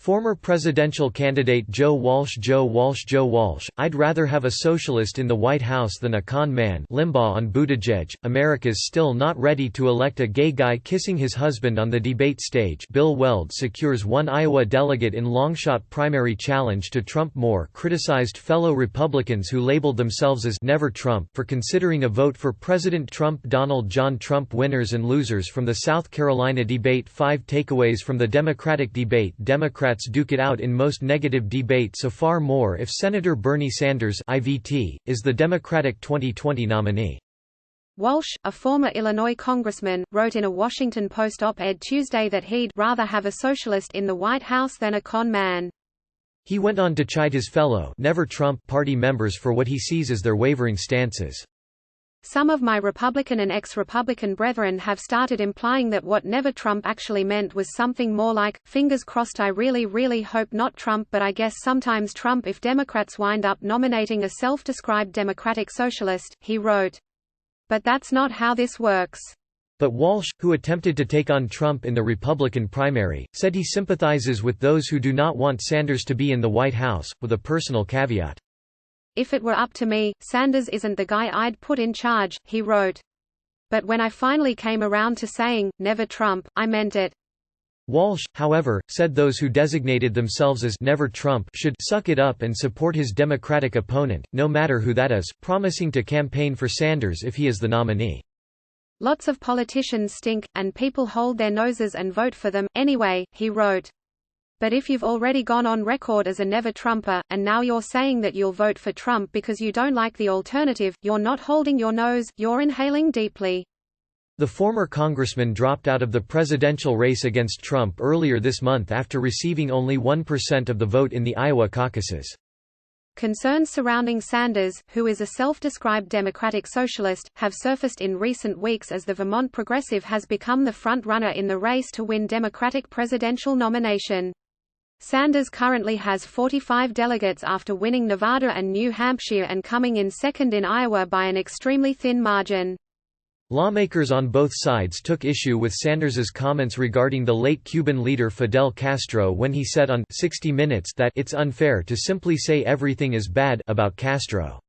Former presidential candidate Joe Walsh, I'd rather have a socialist in the White House than a con man. Limbaugh on Buttigieg, America's still not ready to elect a gay guy kissing his husband on the debate stage. Bill Weld secures one Iowa delegate in longshot primary challenge to Trump. Moore criticized fellow Republicans who labeled themselves as Never Trump for considering a vote for President Trump. Donald John Trump. Winners and losers from the South Carolina debate. 5 takeaways from the Democratic debate. Democrats duke it out in most negative debate so far. More if Senator Bernie Sanders (IVT) is the Democratic 2020 nominee. Walsh, a former Illinois congressman, wrote in a Washington Post op-ed Tuesday that he'd rather have a socialist in the White House than a con man. He went on to chide his fellow Never Trump party members for what he sees as their wavering stances. Some of my Republican and ex-Republican brethren have started implying that what Never Trump actually meant was something more like, fingers crossed, I really hope not Trump, but I guess sometimes Trump if Democrats wind up nominating a self-described Democratic socialist, he wrote. But that's not how this works. But Walsh, who attempted to take on Trump in the Republican primary, said he sympathizes with those who do not want Sanders to be in the White House, with a personal caveat. If it were up to me, Sanders isn't the guy I'd put in charge, he wrote. But when I finally came around to saying, Never Trump, I meant it. Walsh, however, said those who designated themselves as Never Trump should suck it up and support his Democratic opponent, no matter who that is, promising to campaign for Sanders if he is the nominee. Lots of politicians stink, and people hold their noses and vote for them, anyway, he wrote. But if you've already gone on record as a Never Trumper, and now you're saying that you'll vote for Trump because you don't like the alternative, you're not holding your nose, you're inhaling deeply. The former congressman dropped out of the presidential race against Trump earlier this month after receiving only 1% of the vote in the Iowa caucuses. Concerns surrounding Sanders, who is a self-described Democratic socialist, have surfaced in recent weeks as the Vermont progressive has become the front-runner in the race to win Democratic presidential nomination. Sanders currently has 45 delegates after winning Nevada and New Hampshire and coming in second in Iowa by an extremely thin margin. Lawmakers on both sides took issue with Sanders's comments regarding the late Cuban leader Fidel Castro when he said on 60 Minutes that it's unfair to simply say everything is bad about Castro.